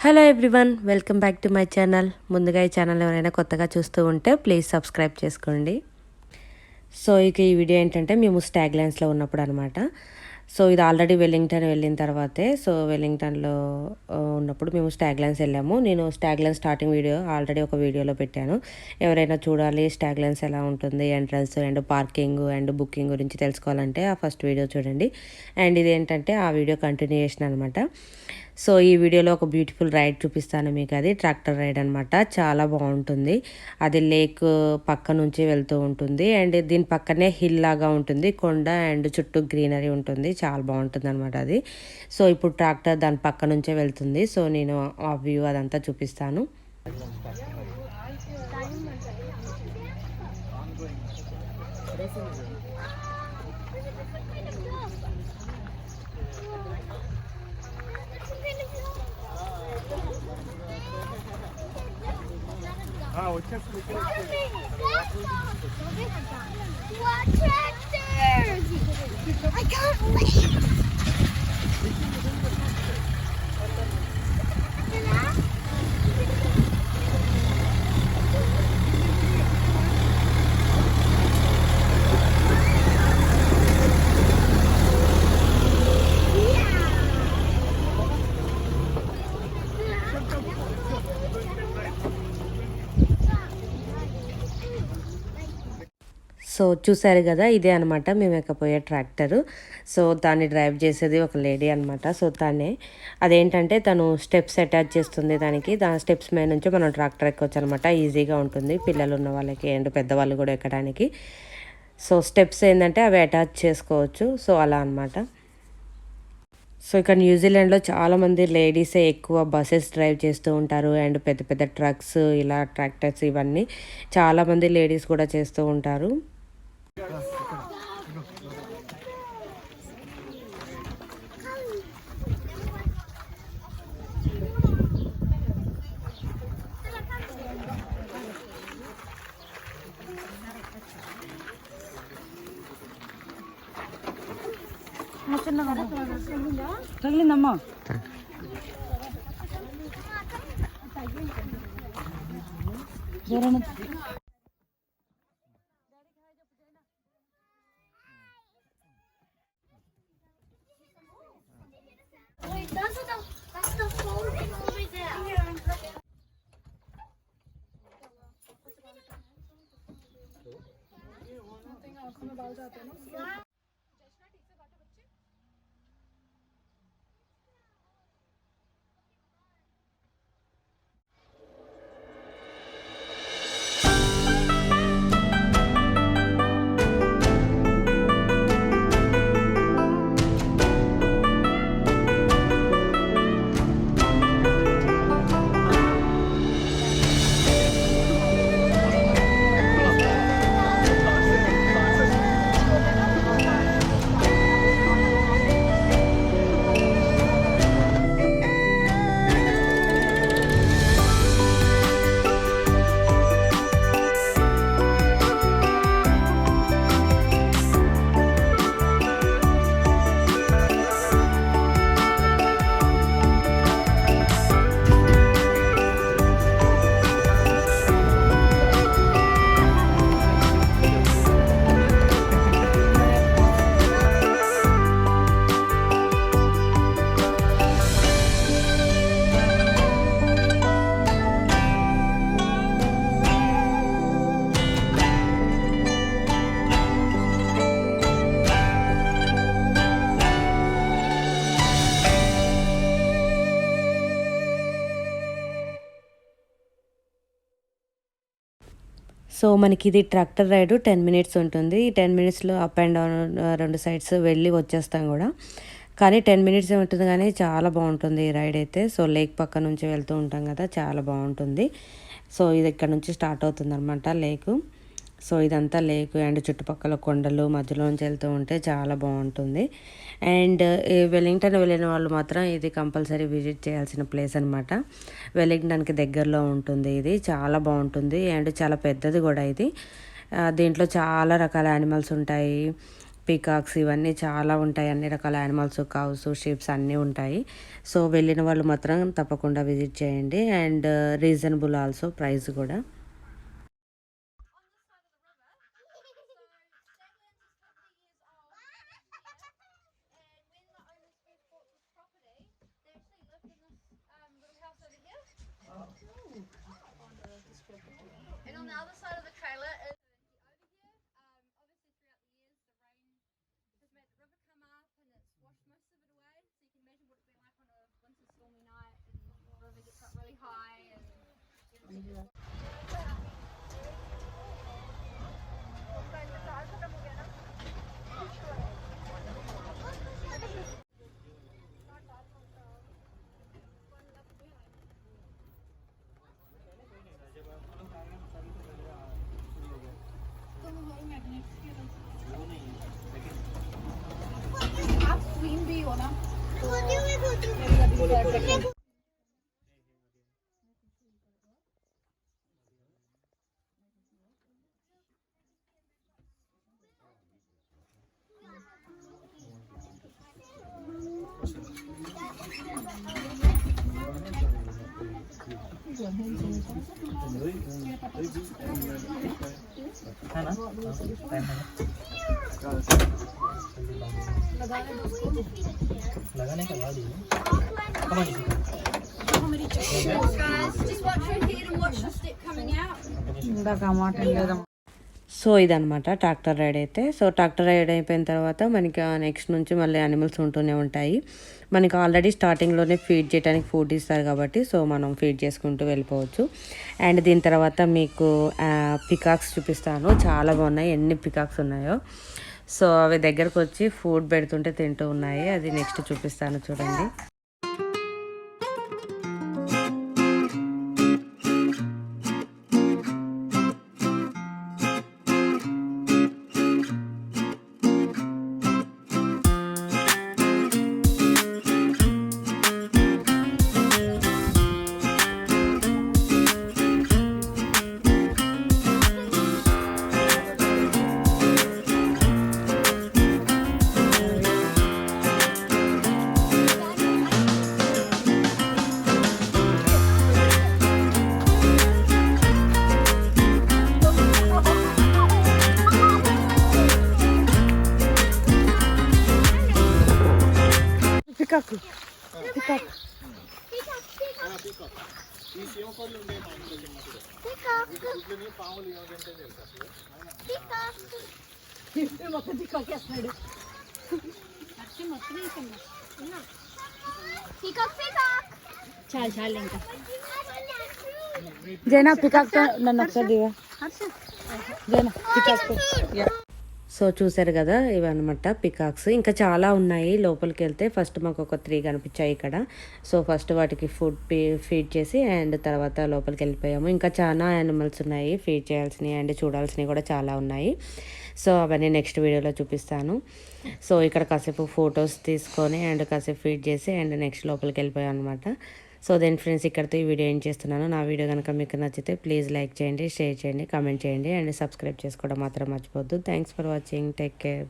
Hello everyone, welcome back to my channel. ముందుగా ఈ channel ఎవరైనా కొత్తగా చూస్తూ ఉంటే ప్లీజ్ సబ్స్క్రైబ్ చేసుకోండి. సో ఇక ఈ వీడియో ఏంటంటే మేము స్టాగ్లాండ్స్లో ఉన్నప్పుడు అనమాట. సో ఇది ఆల్రెడీ వెల్లింగ్టన్ వెళ్ళిన తర్వాతే. సో వెల్లింగ్టన్లో ఉన్నప్పుడు మేము స్టాగ్లాండ్స్ వెళ్ళాము. నేను స్టాగ్లాండ్స్ స్టార్టింగ్ వీడియో ఆల్రెడీ ఒక వీడియోలో పెట్టాను. ఎవరైనా చూడాలి స్టాగ్లాండ్స్ ఎలా ఉంటుంది, entrance and parking and booking గురించి తెలుసుకోవాలంటే ఆ ఫస్ట్ వీడియో చూడండి. అండ్ ఇది ఏంటంటే ఆ వీడియో కంటిన్యూయేషన్ అనమాట. సో ఈ వీడియోలో ఒక బ్యూటిఫుల్ రైడ్ చూపిస్తాను మీకు. అది ట్రాక్టర్ రైడ్ అనమాట. చాలా బాగుంటుంది. అది లేక్ పక్క నుంచి వెళ్తూ ఉంటుంది అండ్ దీని పక్కనే హిల్ లాగా ఉంటుంది, కొండ అండ్ చుట్టూ గ్రీనరీ ఉంటుంది. చాలా బాగుంటుంది అనమాట అది. సో ఇప్పుడు ట్రాక్టర్ దాని పక్క నుంచే వెళ్తుంది. సో నేను ఆ వ్యూ అదంతా చూపిస్తాను. What tractors? I can't wait. So చూసారు కదా, ఇదే అనమాట మేము ఎక్కపోయే ట్రాక్టరు. సో దాన్ని డ్రైవ్ చేసేది ఒక లేడీ అనమాట. సో అదేంటంటే తను స్టెప్స్ అటాచ్ చేస్తుంది దానికి. దాని స్టెప్స్ మీద నుంచి మనం ట్రాక్టర్ ఎక్కొచ్చు అనమాట. ఈజీగా ఉంటుంది పిల్లలు ఉన్న వాళ్ళకి అండ్ పెద్దవాళ్ళు కూడా ఎక్కడానికి. సో స్టెప్స్ ఏంటంటే అవి అటాచ్ చేసుకోవచ్చు. సో అలా అనమాట. సో ఇక్కడ న్యూజిలాండ్లో చాలామంది లేడీసే ఎక్కువ బస్సెస్ డ్రైవ్ చేస్తూ ఉంటారు అండ్ పెద్ద పెద్ద ట్రక్స్, ఇలా ట్రాక్టర్స్, ఇవన్నీ చాలామంది లేడీస్ కూడా చేస్తూ ఉంటారు. తగిలిందమ్మా. Wait, that's the phone thing over there. So మనకి ఇది ట్రాక్టర్ రైడ్ 10 మినిట్స్ ఉంటుంది. ఈ 10 మినిట్స్లో అప్ అండ్ డౌన్ 2 సైడ్స్ వెళ్ళి వచ్చేస్తాం కూడా. కానీ 10 మినిట్స్ ఉంటుంది కానీ చాలా బాగుంటుంది ఈ రైడ్ అయితే. సో లేక్ పక్క నుంచి వెళ్తూ ఉంటాం కదా, చాలా బాగుంటుంది. సో ఇది ఇక్కడ నుంచి స్టార్ట్ అవుతుంది అనమాట లేకు. సో ఇదంతా లేక్ అండ్ చుట్టుపక్కల కొండలు మధ్యలో నుంచి వెళ్తూ ఉంటే చాలా బాగుంటుంది. అండ్ వెల్లింగ్టన్ వెళ్ళిన వాళ్ళు మాత్రం ఇది కంపల్సరీ విజిట్ చేయాల్సిన ప్లేస్ అనమాట. వెల్లింగ్టన్కి దగ్గరలో ఉంటుంది. ఇది చాలా బాగుంటుంది అండ్ చాలా పెద్దది కూడా ఇది. దీంట్లో చాలా రకాల యానిమల్స్ ఉంటాయి. పీకాక్స్ ఇవన్నీ చాలా ఉంటాయి. అన్ని రకాల యానిమల్స్, కౌస్, షీప్స్ అన్నీ ఉంటాయి. సో వెళ్ళిన వాళ్ళు మాత్రం తప్పకుండా విజిట్ చేయండి. అండ్ రీజనబుల్ ఆల్సో ప్రైస్ కూడా. And on the other side of the trailer is obviously throughout the years the rain has made the river come up and it's washed most of it away. So you can imagine what it's been like on a winter stormy night and the river gets up really high and everything. आप queen भी हो ना है ना? लगाने का बाद ही Guys, just watch your head and watch the step coming out. So ఇదనమాట ట్రాక్టర్ రైడ్ అయితే. సో ట్రాక్టర్ రైడ్ అయిపోయిన తర్వాత మనకి నెక్స్ట్ నుంచి మళ్ళీ యానిమల్స్ ఉంటూనే ఉంటాయి. మనకి ఆల్రెడీ స్టార్టింగ్లోనే ఫీడ్ చేయడానికి ఫుడ్ ఇస్తారు కాబట్టి సో మనం ఫీడ్ చేసుకుంటూ వెళ్ళిపోవచ్చు. అండ్ దీని తర్వాత మీకు పికాక్స్ చూపిస్తాను. చాలా బాగున్నాయి, ఎన్ని పికాక్స్ ఉన్నాయో. సో అవి దగ్గరకు వచ్చి ఫుడ్ పెడుతుంటే తింటూ ఉన్నాయి. అది నెక్స్ట్ చూపిస్తాను చూడండి. పికాక్ పికాక్ చాలు చాలు ఇంకా జైనా పికాక్ నన్ను ఒకసారి దివా జైనా పికాక్. సో చూసారు కదా, ఇవన్నమాట పికాక్స్. ఇంకా చాలా ఉన్నాయి. లోపలికి వెళ్తే ఫస్ట్ మాకు ఒక 3 కనిపించాయి ఇక్కడ. సో ఫస్ట్ వాటికి ఫుడ్ ఫీడ్ చేసి అండ్ తర్వాత లోపలికి వెళ్ళిపోయాము. ఇంకా చాలా యానిమల్స్ ఉన్నాయి ఫీడ్ చేయాల్సినవి అండ్ చూడాల్సినవి కూడా చాలా ఉన్నాయి. సో అవన్నీ నెక్స్ట్ వీడియోలో చూపిస్తాను. సో ఇక్కడ కాసేపు ఫొటోస్ తీసుకొని అండ్ కాసేపు ఫీడ్ చేసి అండ్ నెక్స్ట్ లోపలికి వెళ్ళిపోయాం అనమాట. సో దెన్ ఫ్రెండ్స్, ఇక్కడితో ఈ వీడియో ఏం చేస్తున్నాను. నా వీడియో కనుక మీకు నచ్చితే ప్లీజ్ లైక్ చేయండి, షేర్ చేయండి, కామెంట్ చేయండి అండ్ సబ్స్క్రైబ్ చేసుకోవడం మాత్రం మర్చిపోద్దు. Thanks for watching. Take care.